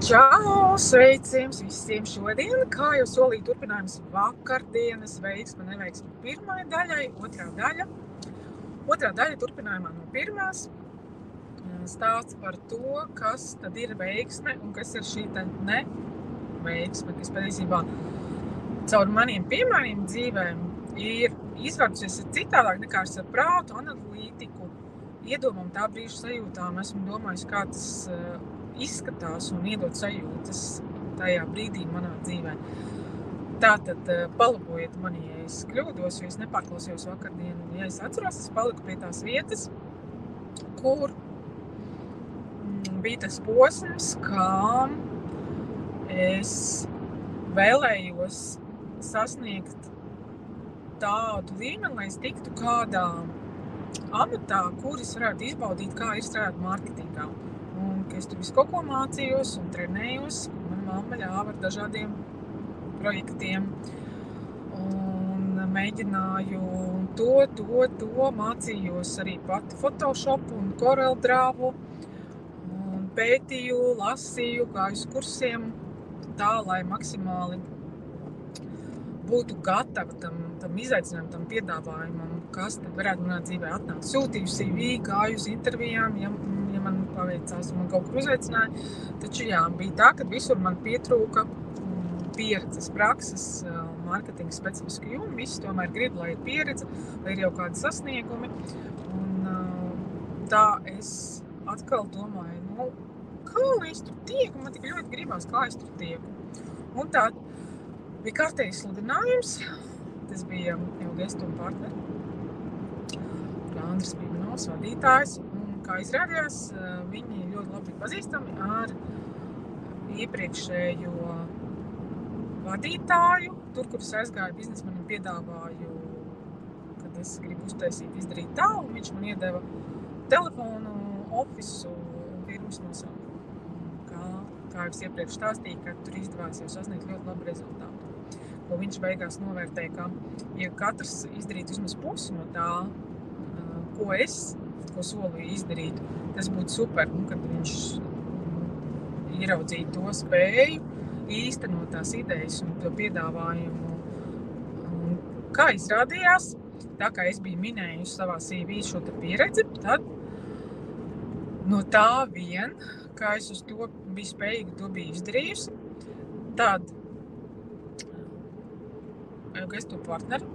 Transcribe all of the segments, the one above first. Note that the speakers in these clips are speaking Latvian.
Čau! Sveiciens visiem šodien! Kā jau solīju, turpinājums vakardienas veiksme, neveiksme pirmai daļai, Otrā daļa turpinājumā no pirmās stāsts par to, kas tad ir veiksme un kas ir šī neveiksme, kas patiesībā caur maniem piemēriem dzīvēm ir izvērtusies citādāk nekā ar prātu, analītiku, iedomām, tā brīža sajūtām. Esmu domājis, kā tas izskatās un iedot sajūtas tajā brīdī manā dzīvē. Tātad palabojiet mani, ja es kļūdos, jo es nepārklausījos vakardienu. Ja es atceros, es paliku pie tās vietas, kur bija tas posms, kā es vēlējos sasniegt tādu līmeni, lai es tiktu kādā amatā, kur es varētu izbaudīt, kā ir strādāt mārketingā. Un ka es tur visu kaut ko mācījos un trenējos, mana mamma ļāva ar dažādiem projektiem un mēģināju to mācījos arī pati Photoshopu un CorelDRAW un pētīju, lasīju, gāju uz kursiem tā, lai maksimāli būtu gatava tam izaicinājumam, tam piedāvājumam, kas tad varētu manā dzīvē atnākt. Sūtīju CV, gāju uz intervijām, ja man paveicās un man kaut kur uzaicināja. Taču jā, bija tā, ka visur man pietrūka pieredzes, prakses, mārketinga specifiski jumi. Visi tomēr grib, lai ir pieredze, lai ir jau kādi sasniegumi. Un tā es atkal domāju, kā lai es tur tieku, man tik ļoti gribās, kā es tur tieku. Un tā bija kārtējs sludinājums, tas bija jau gestu un partneri. Andris bija manos vadītājs, un kā izrādījās, viņi ļoti labi pazīstami ar iepriekšējo vadītāju. Tur, kur es aizgāju biznesa, manim piedāvāju, kad es gribu izdarīt tā, un viņš man iedeva telefonu, ofisu, firmas nosaukumu. Kā es iepriekš stāstīju, ka tur izdevās jau sasniegt ļoti labu rezultātu. Ko viņš beigās novērtēja, ka, ja katrs izdarītu vismaz pusi no tā, ko solīju izdarīt, tas būtu super, un kad viņš ieraudzīja to spēju, īstenot tās idejas un to piedāvājumu. Un kā izrādījās, tā kā es biju minējusi savā CV šo pieredzi, tad no tā vien, kā es uz to biju spējīga, to biju izdarījusi, tad gestu partneri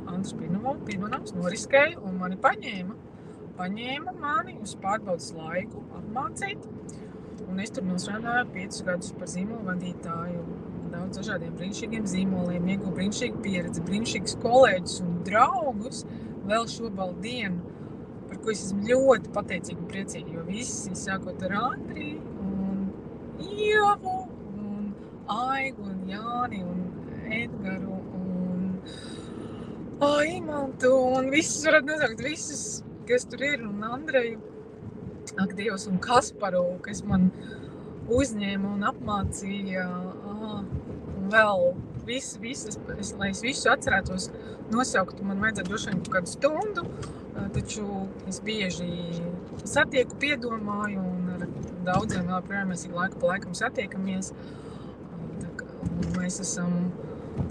Andris Pirmanovs noriskēja un mani paņēma mani uz pārbaudas laiku apmācīt. Un es tur nosrādāju 5 gadus par zīmolu vadītāju, daudz dažādiem brīnišķīgiem zīmoliem, ieguvu brīnišķīgu pieredzi, brīnišķīgus kolēģus un draugus vēl šobrīd dienu, par ko es esmu ļoti pateicīga un priecīga, jo visi, sākot ar Andriju un Ievu un Aigu un Jāni un Edgaru un Imantu un visus varat nosaukt, visus, kas tur ir, un Andreju, ak Dievs, un Kasparu, kas man uzņēma un apmācīja, un vēl visas, lai es visu atcerētos nosaukt, man vajadzētu droši vien kādu stundu, taču es bieži satieku, piedomāju, un ar daudziem vēl projām mēs laiku pa laikam satiekamies. Mēs esam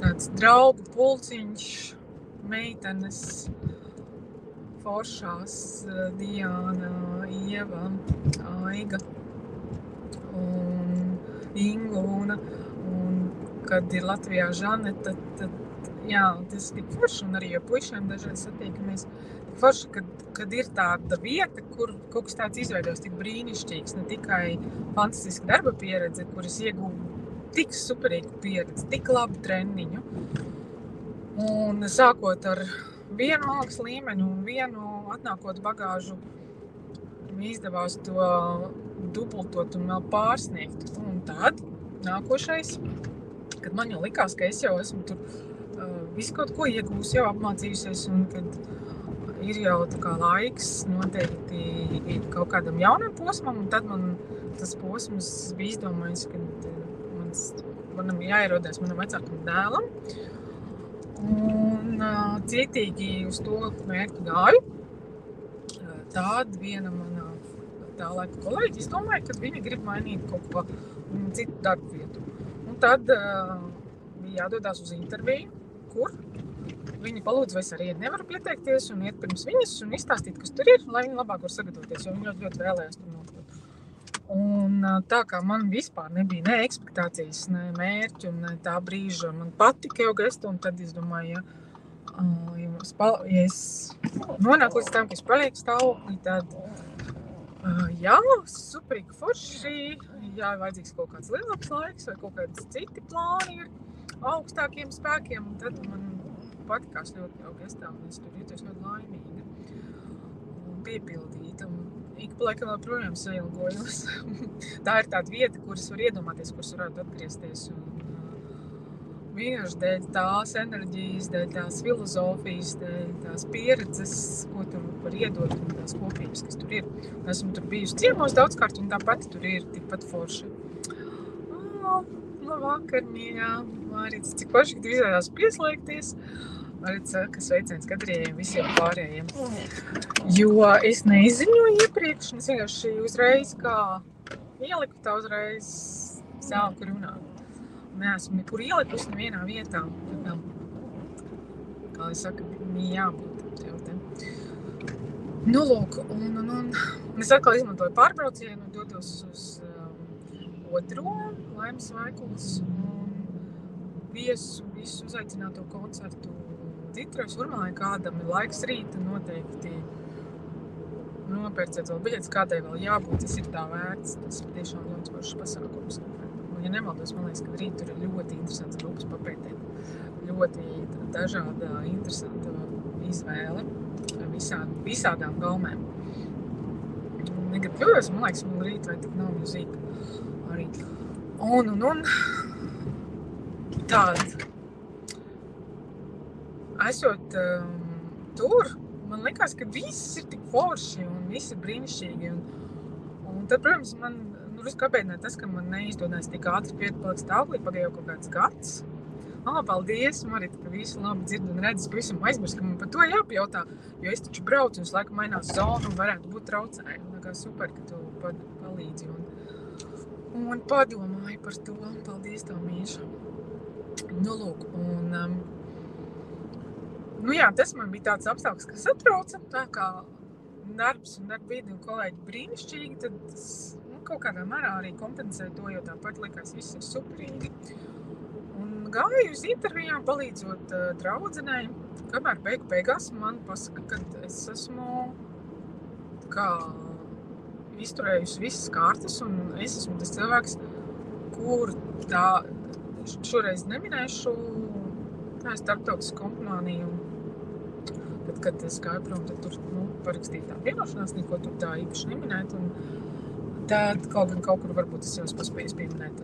tāds draugu pulciņš, meitenes, foršās, Diana, Ieva, Aiga un Ingūna, un kad ir Latvijā Žaneta, tad jā, tas ir forši, un arī jau puišiem dažreiz satiekamies. Forši, kad ir tāda vieta, kur kaut kas tāds izveidos tik brīnišķīgs, ne tikai fantastiska darba pieredze, kuras ieguvu tik superīgu pieredzi, tik labu treniņu. Un sākot ar vienu mākslas līmeni un vienu atnākot bagāžu, izdevās to dubultot un vēl pārsniegt. Un tad nākošais, kad man jau likās, ka es jau esmu tur visu kaut ko iegūs, jau apmācījusies, un kad ir jau tā kā laiks noteikti kaut kādam jaunam posmam, un tad man tas posms bija izdomājis, ka manam jāierodās manam vecākam dēlam. Un citīgi uz to mērķi gāju. Tad viena mana tā laika kolēģi izdomāja, ka viņi grib mainīt kaut ko citu darbu vietu. Un tad bija jādodās uz interviju, kur viņi palūdz, vai es arī nevaru pieteikties un iet pirms viņas un izstāstīt, kas tur ir, lai viņi labāk var sagatavoties, jo viņi ļoti vēlējās tur nokļūt. Un tā kā man vispār nebija ne ekspektācijas, ne mērķu, ne tā brīža, man patika jau gesta, un tad es domāju, ja es nonāku līdz tam, ka es palieku stāvoklī, tad jā, superīgi forši, jā, vajadzīgs kaut kāds lielāks laiks vai kaut kāds citi plāni ir augstākiem spēkiem, un tad man patikās ļoti jau gestā, un es tur jūtos ļoti laimīga un piepildīta, un ik pa laikam vēl projām sailgojos. Tā ir tāda vieta, kuras var iedomāties, kuras varētu atgriezties, un vienkārši dēļ tās enerģijas, dēļ tās filozofijas, dēļ tās pieredzes, ko tur var iedot, un tās kopības, kas tur ir. Esmu tur bijusi ciemos daudzkārt, un tāpat tur ir tikpat forši. Labvakar, mīļā, Mārītis, cik forši, ka tu izvēlējās pieslēgties. Mārītis saka, sveiciens Kadrijai un visiem pārējiem. Jo es neizziņoju iepriekš, es vienkārši uzreiz kā ieliku, tā uzreiz sāku runāt. Neesmu nekur ielikusi nevienā vietā. Kā es saku, jābūt tev te. Nu, lūk, un es atkal izmantoju pārbraucienu, dodos uz otro Laimas Vaikulas un visu uzaicināto koncertu Ditros Urmalē, kādam ir laiks rīta, noteikti nopērciet vēl biļetes, kādai vēl jābūt, tas ir tā vērts, tas ir tiešām ļoti foršs pasākums. Ja nemaldos, man liekas, ka rīt tur ir ļoti interesants grupas papētēt, ļoti dažāda interesanta izvēle visādām gaumēm. Negribu kļūdos, man liekas, man rīt vai tik nav mūzika arī. Un tāda. Esot tur, man liekas, ka viss ir tik forši un viss ir brīnišķīgi. Un tad, protams, man kāpēc tas, ka man neizdodas tik ātri palikt stāvoklī, pagāja jau kaut kāds gads. Paldies, Marita, ka visu labi dzird un redz, pavisam aizmirst, ka man par to jāpajautā, jo es taču braucu un visu laiku mainās zonu un varētu būt traucējumi. Tā kā super, ka tu palīdzi un padomāji par to. Paldies tev, mīļš. Nu, lūk, un jā, tas man bija tāds apstākļs, kas satrauca, tā kā darbs un darbvidi un kolēģi brīnišķīgi, tad tas kaut kādā mērā arī kompensēja to, jo tāpat likās viss ir superīgi. Un gāju uz intervijām palīdzot draudzenei, kamēr beigās man pasaka, ka es esmu kā izturējusi visas kārtas un es esmu tas cilvēks, kur tā šoreiz neminēšu, tā ir starptautisku kompāniju. Tad, kad es gāju prom, tad tur parakstīja tā vienošanās, neko tur tā īpaši neminēt. Un tad kaut kur varbūt es jau paspēju pieminēt.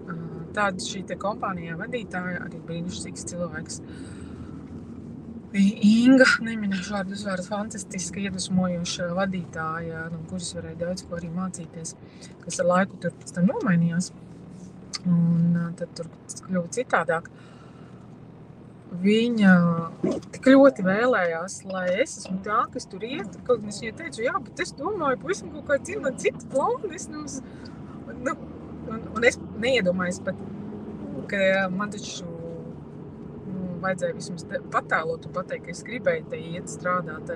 Tāda šī te kompānijā vadītāja, arī brīnišķīgs cilvēks. Inga, neminēšu vārdu uzvārdu, fantastiska, iedvesmojoša vadītāja, no kuras varēja daudz ko arī mācīties, kas ar laiku tur pēc tam nomainījās. Un tad tur kļuva citādāk. Viņa tik ļoti vēlējās, lai es esmu tā, kas tur iet. Kaut gan es viņai teicu, jā, bet es domāju, pavisam kaut kāda cita plāna. Un es neiedomājos pat, ka man taču vajadzēja vismaz patēlot un pateikt, ka es gribēju te iet strādāt.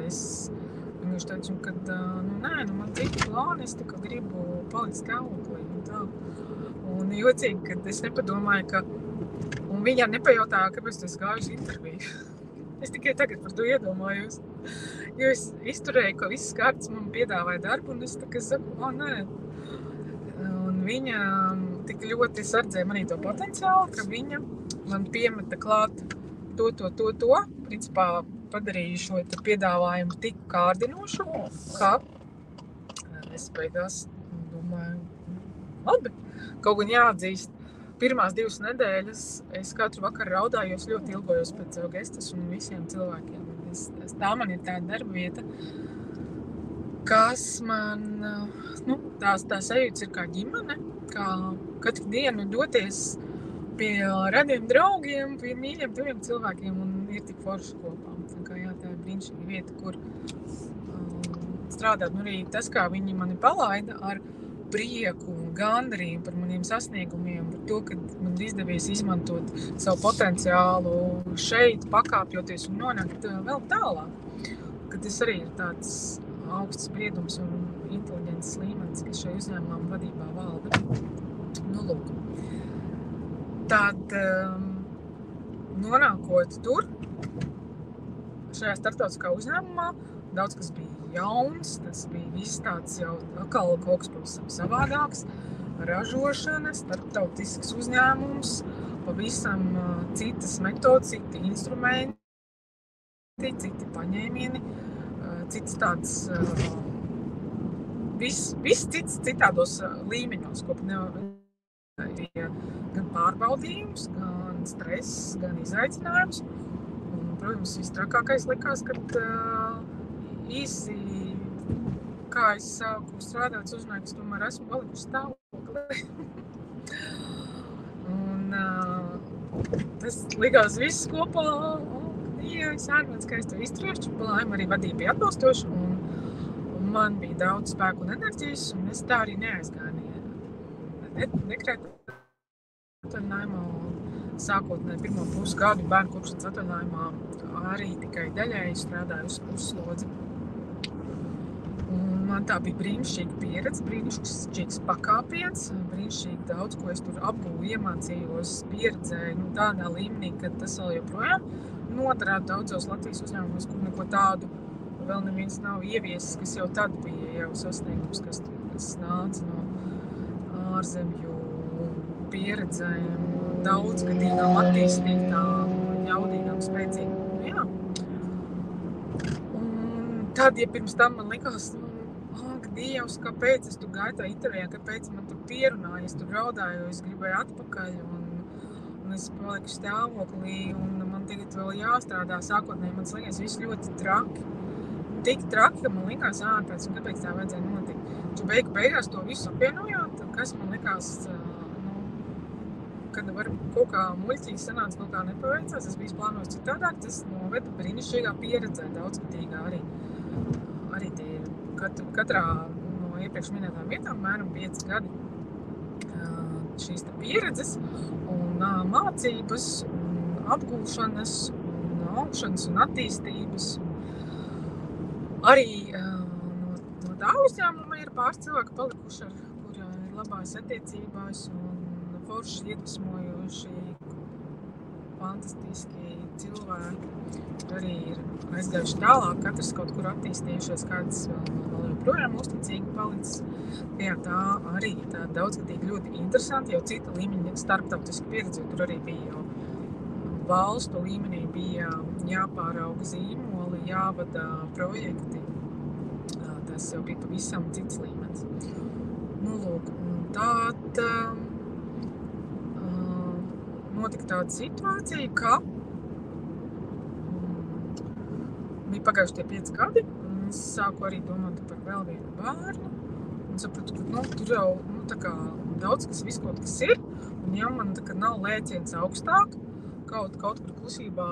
Viņš teicu, ka nē, man cita plāna, es tā kā gribu palikt stāvoklī un tā. Un jocīgi, kad es nepadomāju, ka un viņa nepajautāja, kāpēc es gāju uz interviju. Es tikai tagad par to iedomājos. Jo es izturēju, ka viss kārtas man piedāvāja darbu, un es tā saku, nē. Un viņa tik ļoti sardzēja manī to potenciālu, ka viņa man piemeta klāt to. Principā padarīju šo piedāvājumu tik kārdinošu, ka es beigās domāju, labi. Kaut gan jāatzīst, pirmās 2 nedēļas es katru vakaru raudājos, ļoti ilgojos pēc savu gestas un visiem cilvēkiem. Tā man ir tāda darba vieta, kas man, tā sajūtas ir kā ģimene, kā katru dienu doties pie radiem draugiem, pie mīļiem tuviem cilvēkiem un ir tik forši kopā. Tā ir brīnišķīga vieta, kur strādāt. Nu, arī tas, kā viņi mani palaida ar prieku un gandarījumu par maniem sasniegumiem, par to, ka man izdevies izmantot savu potenciālu šeit, pakāpjoties un nonākt vēl tālāk. Ka tas arī ir tāds augsts spriedums un inteliģences līmenis, kas šai uzņēmumā vadībā valda. Nu, lūk. Tad, nonākot tur, šajā starptautiskā uzņēmumā, daudz kas bija jauns, tas bija viss tāds jau atkal kaut kas pavisam savādāks, ražošana, starptautisks uzņēmums, pavisam citas metodas, citi instrumenti, citi paņēmieni, cits tāds, viss cits citādos līmeņos, ko bija gan pārbaudījums, gan stress, gan izaicinājums. Un, protams, vistrakākais likās, kad īsi, kā es sāku strādāt, uzzināju, ka es tomēr esmu palikusi stāvoklī. Un tas likās viss kopā, jā, es ārmēts, ka es to izturēšu, palaim arī vadība bija atbalstoša, un man bija daudz spēku un enerģijas, un es tā arī neaizgāju. Nekrētu atvaļinājumā, sākotnēji pirmo pusgadu bērnu kopšanas atvaļinājumā arī tikai daļēji strādāju uz pusslodzi. Un man tā bija brīnišķīga pieredze, brīnišķīgs pakāpiens, brīnišķīgi daudz, ko es tur apgūvu, iemācījos, pieredzēju, tādā līmenī, ka tas vēl joprojām noderētu daudzos Latvijas uzņēmumos, kur neko tādu vēl neviens nav ieviesis, kas jau tad bija jau sasniegums, kas nāca no ārzemju pieredzēm, daudzgadīgām, attīstītām, jaudīgām, spēcīgām. Jā. Un tad, ja pirms tam man likās, ak, Dievs, kāpēc es tur gāju tā intervijā, kāpēc man tur pierunāja, es tur raudāju, es gribēju atpakaļ, un es paliku stāvoklī, un man tagad vēl jāstrādā. Sākotnēji man liekas viss ļoti traki. Tik traki, ka man likās ārpēc, un kāpēc tā vajadzēja notikt. Tu beigās to visu apvienojot, kas man likās, kad varbūt kaut kā muļķīgi sanāca, kaut kā nepaveicās, es biju plānojis citādāk, tas noveda brīnišķīgā pieredzē, daudzgadīgā arī. Arī tie katrā no iepriekš minētām vietām mēram 5 gadi šīs pieredzes un mācības, un apgūšanas, un augšanas un attīstības. Arī no tā uzņēmuma ir pāris cilvēki palikuši, ar kuriem ir labās attiecībās un forši iedvesmojoši, fantastiski cilvēki. Arī ir aizgājuši tālāk, katrs kaut kur attīstījušies, kāds vēl joprojām uzticīgi palicis. Jā, tā arī tā daudzgadīgi ļoti interesanti, jau cita līmeņa starptautiski pieredze, tur arī bija jau valstu līmenī bija jāpārauga zīmoli, jāvada projekti. Tas jau bija pavisam cits līmenis. Nu, lūk, tād notika tāda situācija, ka bija pagājuši tie 5 gadi, un es sāku arī domāt par vēl vienu bērnu, un sapratu, ka tur jau tā kā daudz kas, viss kaut kas ir, un ja man tā kā nav lēciens augstāk, kaut kur klusībā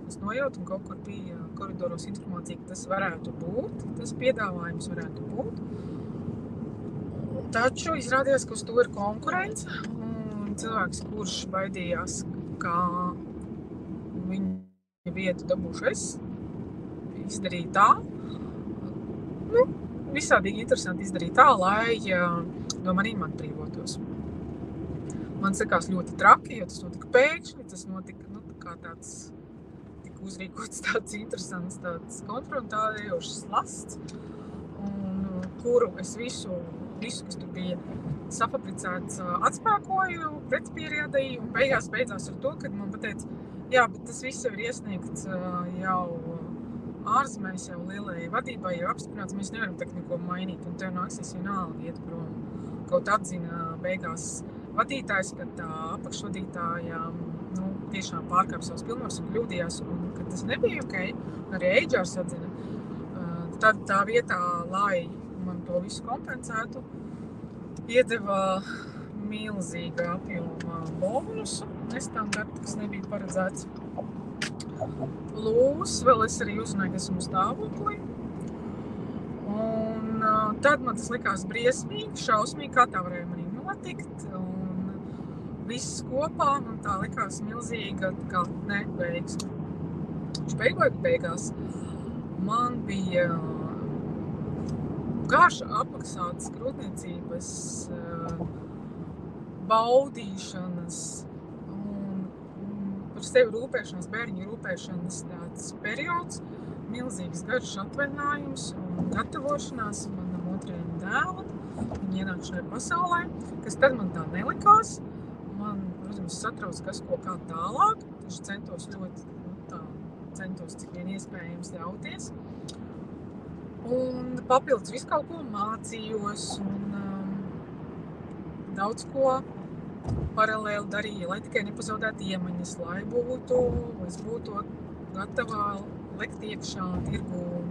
es nojautu, un kaut kur bija koridoros informācija, ka tas varētu būt, tas piedāvājums varētu būt. Taču izrādījās, ka uz to ir konkurence, un cilvēks, kurš baidījās, kā viņa vietu dabūšu es, izdarīja tā, visādīgi interesanti izdarīja tā, lai no manīm atbrīvotos. Man sakās ļoti traki, jo tas notika pēkšņi, tas notika, kā tāds, tika uzrīkots tāds interesants, tāds konfrontējošs slasts, un kuru es visu, kas tur bija safabricēts, atspēkoju, pretspierādīju, un beidzās ar to, kad man pateica, jā, bet tas viss jau ir iesniegts jau ārzemēs, jau lielajai vadībai, jau apstiprināts, mēs nevaram tak neko mainīt, un tev nāksies vienalga iet prom. Kaut atzina beigās vadītājs, kad tā apakšvadītāja tiešām pārkāp savas pilnvaras un kļūdījās, un kad tas nebija ok, arī HRs atzina, tad tā vietā, lai man to visu kompensētu, iedeva milzīga apjoma bonusu, nestandarta, kas nebija paredzēts. Plus, vēl es arī uzzināju, ka esmu stāvoklī. Un Tad man tas likās briesmīgi, šausmīgi, kā tā varēja manī notikt. Un viss kopā man tā likās milzīga neveiksme. Beigās man bija garš apmaksātas grūtniecības baudīšanas un par sevi rūpēšanas, bērniņu rūpēšanas tāds periods, milzīgs garš atvaļinājums un gatavošanās manam otrajam dēlam, viņa ienākšanai pasaulē, kas tad man tā nelikās. Man, protams, satrauc, kas ko kā tālāk, taču centos cik vien iespējams ļauties. Un papildus visu kaut ko mācījos un daudz ko paralēli darīju, lai tikai nepazaudētu iemaņas, lai es būtu gatavā lekt iekšā tirgu un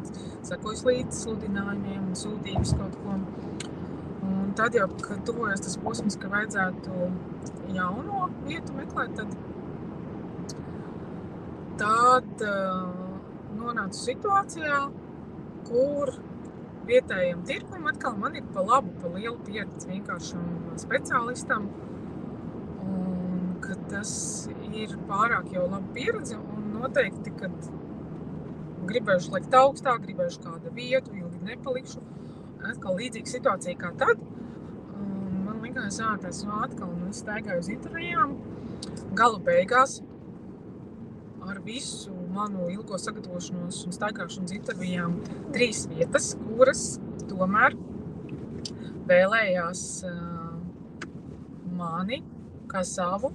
sekojos līdz sludinājumiem un sūtības kaut ko. Un tad jau, kad tuvojas tas posms, ka vajadzētu jauno vietu meklēt, tad nonācu situācijā, kur vietējiem tirgum atkal man ir pa labu, pa lielu pieredzi vienkāršam speciālistam, un ka tas ir pārāk jau laba pieredze, un noteikti, kad gribēšu lekt augstāk, gribēšu kādu vietu, ilgi nepalikšu, atkal līdzīga situācija kā tad, un man likās, atkal, un es staigāju uz intervijām, galu beigās, ar visu manu ilgo sagatavošanos un staigāšanas intervijām 3 vietas, kuras tomēr vēlējās mani kā savu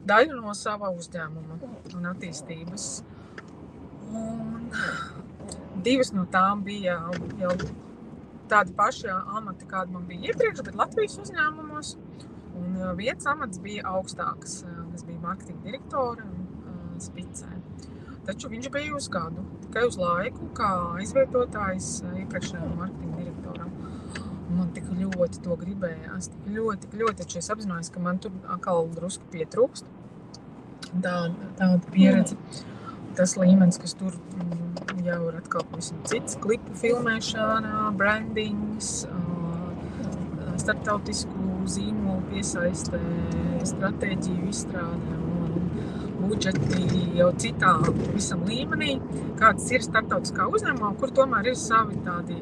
daļu no sava uzņēmuma un attīstības. Un 2 no tām bija jau tādi paši amati, kādi man bija iepriekš, bet Latvijas uzņēmumos. Un viens amats bija augstāks, kas bija marketinga direktore Spicē. Taču viņš bija uz gadu, tikai uz laiku, kā aizvietotājs iepriekšējām marketinga direktoram. Man tik ļoti to gribējās, tik ļoti, taču es apzinājos, ka man tur atkal drusku pietrūkst. Tāda pieredze. Tas līmenis, kas tur jau ir atkal pavisam cits, klipu filmēšana, brandings, starptautisku zīmolu piesaistē, stratēģiju izstrādē un budžeti jau citā visam līmenī, kāds ir starptautiskā uzņēmumā, kur tomēr ir savi tādi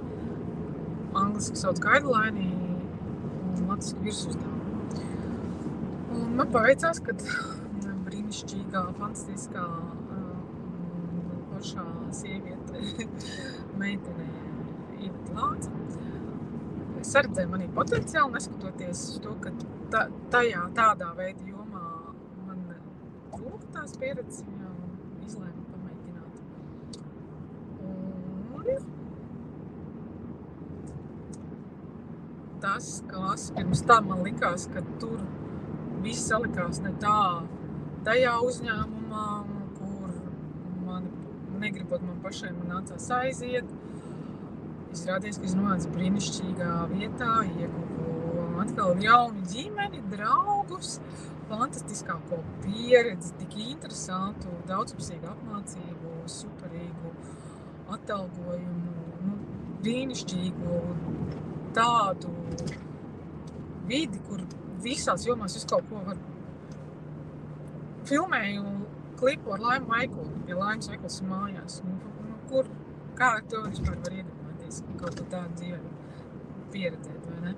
angliski sauc guideline un latviski virsuzdevumi. Un man paveicās, kad brīnišķīgā, fantastiskā pašā sieviete, meitene Iveta Lāca. Es redzēju manī potenciāli, neskatoties uz to, ka tādā veida jomā man trūka tās pieredzes, izlēmu pamēģināt. Un tas, kas pirms tam man likās, ka tur viss salikās ne tā tajā uzņēmumā, kur negribot man pašai nācās aiziet. Izrādījās, ka es nonācu brīnišķīgā vietā, ieguvu atkal jaunu ģimeni, draugus, fantastiskāko pieredzi, tik interesantu, daudzpusīgu apmācību, superīgu atalgojumu, brīnišķīgu tādu vidi, kur visās jomās visu kaut ko var filmēju klipu ar Laimu Vaikulu, pie Laimas Vaikulas mājās. Kā to vispār var iedomāties, kaut ko tādu dzīvē pieredzēt, vai ne?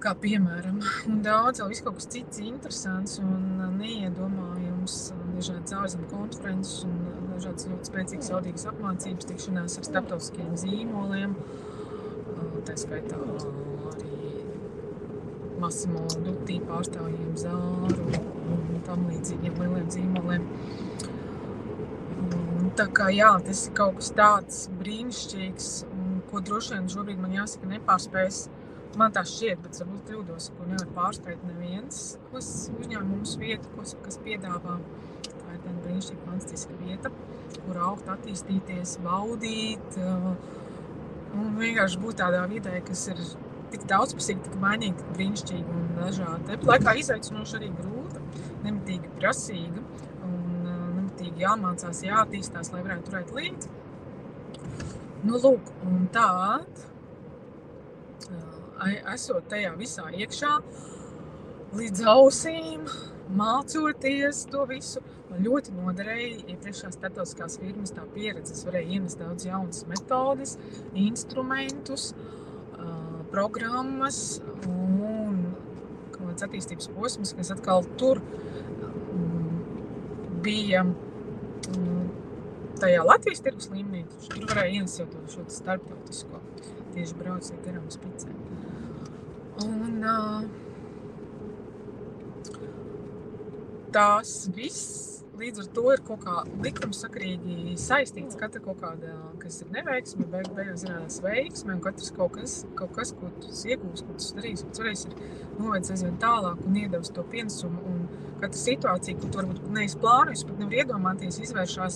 Kā piemēram. Un daudz vēl viss kaut kas cits interesants un neiedomājums, dažādas ārzemju konferences un dažādas ļoti spēcīgas audīgas apmācības, tikšanās ar starptautiskiem zīmoliem, tā skaitā arī Massimo Dutti pārstāvjiem, Zāru un tam līdzīgiem lieliem zīmoliem. Tā kā tas ir kaut kas tāds brīnišķīgs, ko droši vien šobrīd man jāsaka nepārspējas. Man tā šķiet, bet varbūt kļūdos, ko nevar pārspēt neviens uzņēmums vietu, kas piedāvā. Tā ir tāda brīnišķīga, fantastiska vieta, kur augt, attīstīties, baudīt un vienkārši būt tādā vidē, kas ir tik daudzpusīga, tik mainīga, tik brīnišķīga un dažāda. Tāpat laikā izaicinoši arī grūta, nemitīgi prasīga un nemitīgi jāmācās, jāattīstās, lai varētu turēt līdzi. Lūk, un tād esot tajā visā iekšā, līdz ausīm, mācoties to visu, man ļoti noderēja iepriekšējās starptautiskās firmas tā pieredze. Es varēju ienest daudz jaunas metodes, instrumentus, programmas un kāds attīstības posms, kas atkal tur bija tajā Latvijas tirgus līmenī, tur varēja ienest jau šo starptautisko tieši brauciet garām spicēm. Un tās viss līdz ar to ir kaut kā likumsakarīgi saistīts. Katra kaut kāda, kas ir neveiksme, beigās izrādās veiksme, un katrs kaut kas, ko tu iegūsi, ko tu darīsi, ko tu varēsi novedis aizvien tālāk un iedevis to pienesumu. Un katra situācija, ko tu varbūt neesi plānojis, pat nevar iedomāties, izvēršās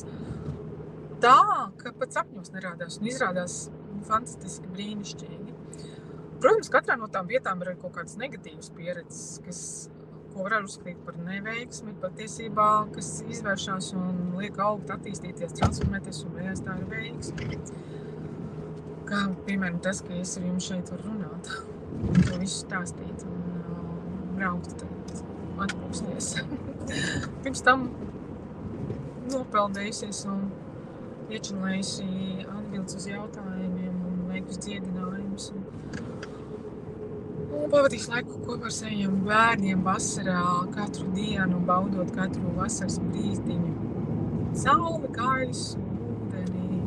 tā, ka pat sapņos nerādās un izrādās fantastiski brīnišķīgi. Protams, katrā no tām vietām ir kaut kādas negatīvas pieredzes, ko var uzskatīt par neveiksmi, patiesībā, kas izvēršās un liek augt, attīstīties, transformēties, un beigās tā ir veiksmi. Kā, piemēram, tas, ka es ar jums šeit varu runāt, un to visu stāstīt, un braukt tagad atpūsties. Pirms tam nopeldējusies un iečinlējusi atbildes uz jautājumiem un veiktus dziedinājumus. Un pavadīs laiku kopā ar saviem bērniem vasarā katru dienu, baudot katru vasaras brīzdiņu. Saule, gaisu, ūdeni,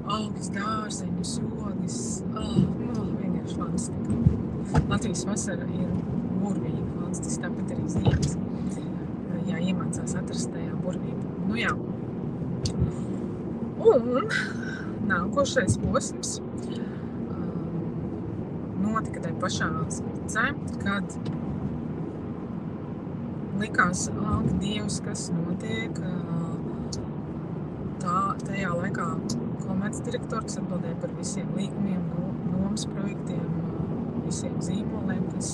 augļus, dārzeņus, ogas. Vienkārši fantastika. Latvijas vasara ir burvīga, fantastiski, tāpat arī ziemas. Jā, iemācās atrast tajā burvību. Nu jā. Un nākošais posms notika tajā pašā spicē, kad likās, ak, Dievs, kas notiek. Tajā laikā komercdirektors atbildēja par visiem līgumiem, nomas projektiem, visiem zīmoliem, kas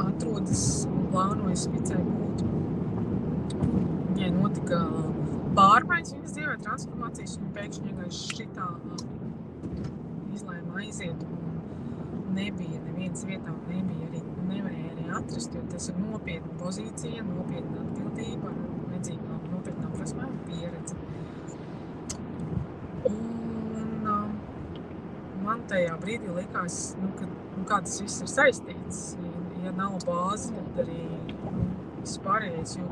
atrodas un plānoja spicē būt. Viņai notika pārmaiņas viņas dzīvē, transformācijas, un pēkšņi vienkārši šitā izlēma aiziet, un nebija nevienas vietā, nevarēja arī atrast, jo tas ir nopietna pozīcija, nopietna atbildība, vajadzīgām nopietnām prasmēm pieredze. Un man tajā brīdī likās, kā tas viss ir saistīts. Ja nav bāze, tad arī viss pārējais, jo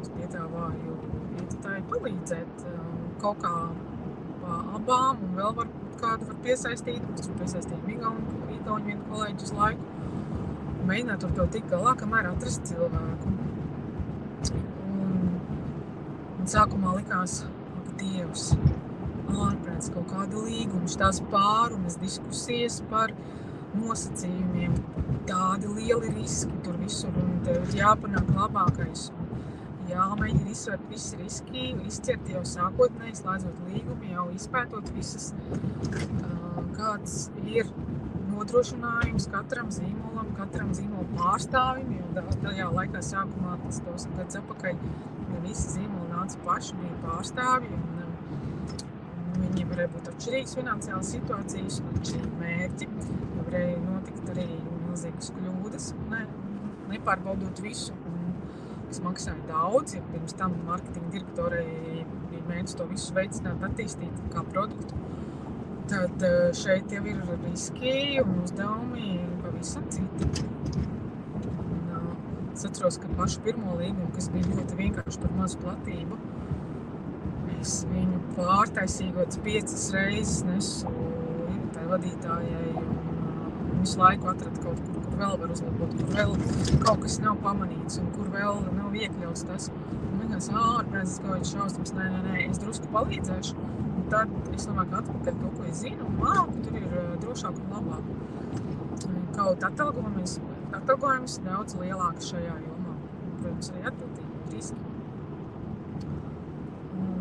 es piedāvāju vietatāji palīdzēt kaut kā abām, un vēl varbūt kādu var piesaistīt. Mēs tur piesaistījām Igauņu vienu kolēģi uz laiku. Mēģināt ar to tikt galā, kamēr atrast cilvēku. Un sākumā likās, ak, Dievs, ārprāts kaut kāda līguma, tās pārunas, diskusijas par nosacījumiem, tādi lieli riski tur visur, un tev ir jāpanāk labākais. Jāmēģina izsvērt visi riski, izciert jau sākotnēji, slēdzot līgumu, jau izpētot visas, kāds ir nodrošinājums katram zīmolam, katram zīmola pārstāvim, jo tajā laikā sākumā, tas tos gadus atpakaļ, visi zīmoli nāca paši, bija pārstāvi, un viņiem varēja būt atšķirīgas finansiālas situācijas un atšķirīgi mērķi, jo varēja notikt arī milzīgas kļūdas, nepārbaudot visu. Kas maksāja daudz, ja pirms tam marketinga direktorei bija mērķis to visu veicināt, attīstīt kā produktu, tad šeit jau ir riski un uzdevumi pavisam citi. Es atceros, ka pašu pirmo līgumu, kas bija ļoti vienkārši par mazu platību, es viņu pārtaisīgots 5 reizes nesu tai vadītājai un visu laiku atradu kaut kur vēl var uzlabot, kur vēl kaut kas nav pamanīts un kur vēl nav iekļauts tas. Un vienkārši ārprāts gāju šausmas, nē, es drusku palīdzēšu. Un tad es domāju, ka atpakaļ to, ko es zinu un māku, tur ir drošāk un labāk. Kaut atalgojums daudz lielāks šajā jomā. Protams, arī atbildība un riski. Un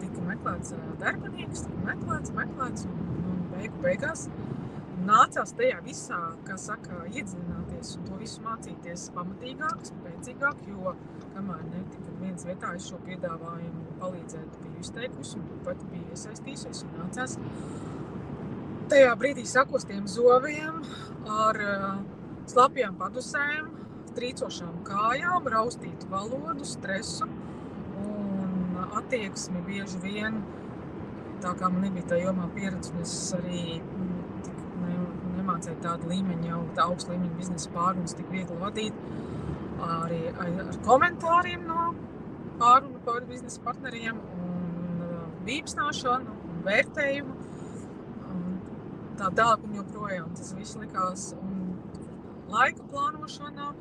tika meklēts darbinieks, meklēts un beigās nācās tajā visā, kā saka, iedziļināties atgriezties un to visu mācīties pamatīgāk, spēcīgāk, jo kamēr netika viens vietā es šo piedāvājumu palīdzēt biju izteikusi un pat biju iesaistījusies un nācās tajā brīdī sakostiem zoviem ar slapjām padusēm, trīcošām kājām, raustītu valodu, stresu un attieksmi bieži vien, tā kā man nebija tā jomā pieredze, un es arī nemācēju tādu līmeņu, jau augstu līmeņu biznesa pārunas tik viegli vadīt, arī ar komentāriem no pārunu biznesa partneriem un bīpsnāšanu un vērtējumu. Tā tālāk un joprojām tas viss likās, un laika plānošana,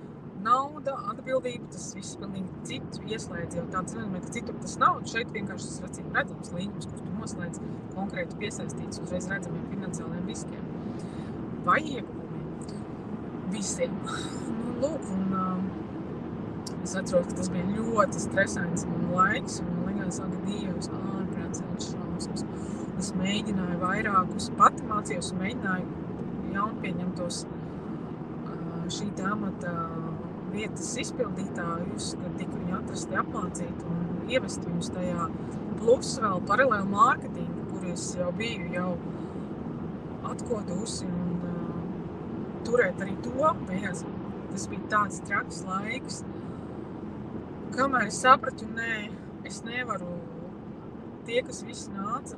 nauda, atbildība, tas viss pilnīgi citu ieslēdz, jau tāds nenozīmē, ka citur tas nav, šeit vienkārši tas acīm redzams līgums, kurš tu noslēdz konkrēti piesaistīts uzreiz redzamiem finansiāliem riskiem vai ieguvumiem visiem. Nu, lūk, un es atceros, ka tas bija ļoti stresains laiks, un man likās, ka Dievs ārprātīgi šausmas. Es mēģināju vairākus, pati mācījos un mēģināju jaunpieņemtos šī amata vietas izpildītājus, kad tika viņi atrasti, apmācīti un ievest viņus tajā. Plus vēl paralēli mārketingu, kur es jau biju atkodusi un turēt arī to. Beigās tas bija tāds traks laiks, kamēr es sapratu, es nevaru, tie, kas visi nāca,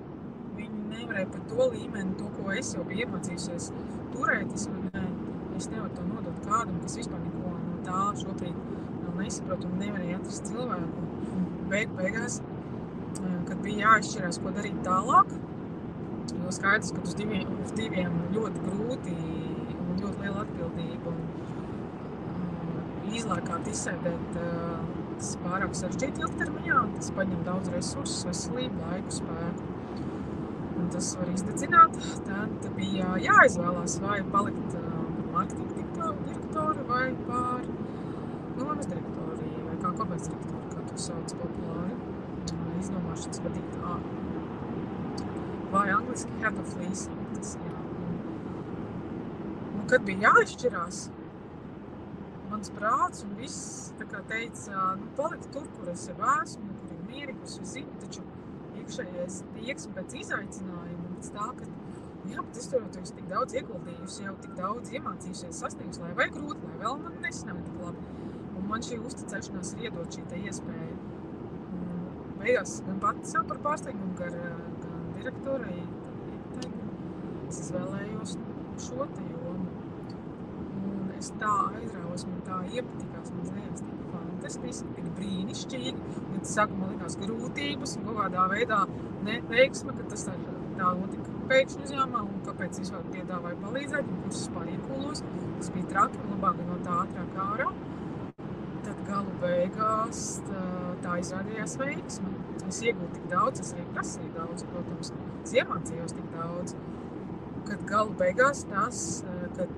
viņi nevarēja par to līmeni, to, ko es jau biju iemācījusies turēt, es nevaru to nodot kādam, kas vispār neko no tā šobrīd vēl nesaprot un nevarēja atrast cilvēku. Beigās, kad bija jāizšķirās, ko darīt tālāk, jo skaidrs, ka uz diviem ļoti grūti un ļoti liela atbildība un izlēkāt izsēdēt, tas pārāk sarežģīti ilgtermiņā, un tas paņem daudz resursus, veselību, laiku, spēku. Un tas var izdedzināt, tad bija jāizvēlās vai palikt par mārketinga direktoru vai par nomas direktori vai kā komercdirektori, kā to sauc populāri, iznomāšanas vadītāji. Vai angliski head of leasing, tas Un kad bija jāizšķirās, mans prāts un viss tā kā teica, palikt tur, kur es jau esmu, kur ir mierīgi, kur es zinu, taču iekšējais tieksme pēc izaicinājuma, pēc tā, ka bet es tur jau tik daudz ieguldījusi, jau tik daudz iemācījusies sasniegusi, lai vai grūti, lai vēl man nesanāk tik labi. Un man šī uzticēšanās ir iedot šī iespēja. Beigās gan pati sev par pārsteigumu, gan direktorai, es izvēlējos šo te jomu. Un es tā aizrāvos, man tā iepatikās, man liekas tik fantastiski, tik brīnišķīgi. Kad sākumā likās grūtības un kaut kādā veidā neveiksme, ka tas tā notika pēkšņi uzņēmumā un kāpēc vispār piedāvāju palīdzēt un kursus pārīkulos. Tas bija traki un labāk no tā ātrāk ārā. Tad galu beigās tā izrādījās veiksme. Es iegūtu tik daudz, es arī prasīju daudz, protams. Es iemācījos tik daudz, kad galu beigās tas, kad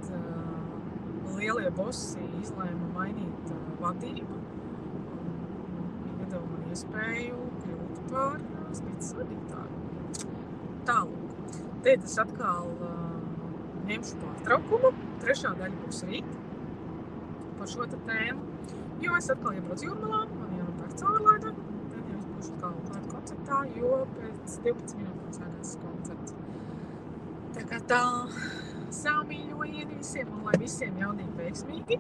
lielie bosi izlēma mainīt vadību un iedeva man iespēju kļūt par spītas vadītāju. Tālūk. Tad es atkal ņemšu pārtraukumu. Trešā daļa būs rīt par šo tēmu. Jo es atkal iebraucu Jūrmalā, man jānopērk caurlaide, tad jau es būšu atkal klāt koncertā, jo pēc 12 minūtēm sākās koncerts. Tā kā tā sāmīļojieni visiem un lai visiem jaunīgi veiksmīgi.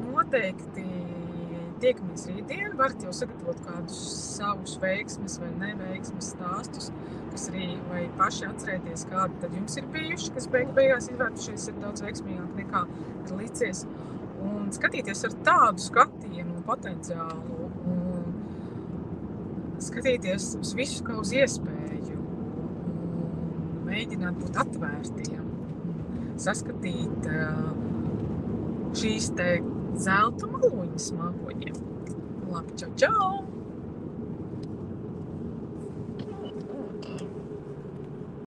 Noteikti tiekamies rītdien, varat jau sagatavot kādus savus veiksmes vai neveiksmes stāstus, kas arī vai paši atcerēties, kādi tad jums ir bijuši, kas beigās izvērtušies ir daudz veiksmīgāk nekā ir licies. Un skatīties ar tādu skatienu un potenciālu un skatīties uz visu kā uz iespēju un mēģināt būt atvērtiem, saskatīt šīs te zelta maloņas mākoņiem. Labi, čau, čau!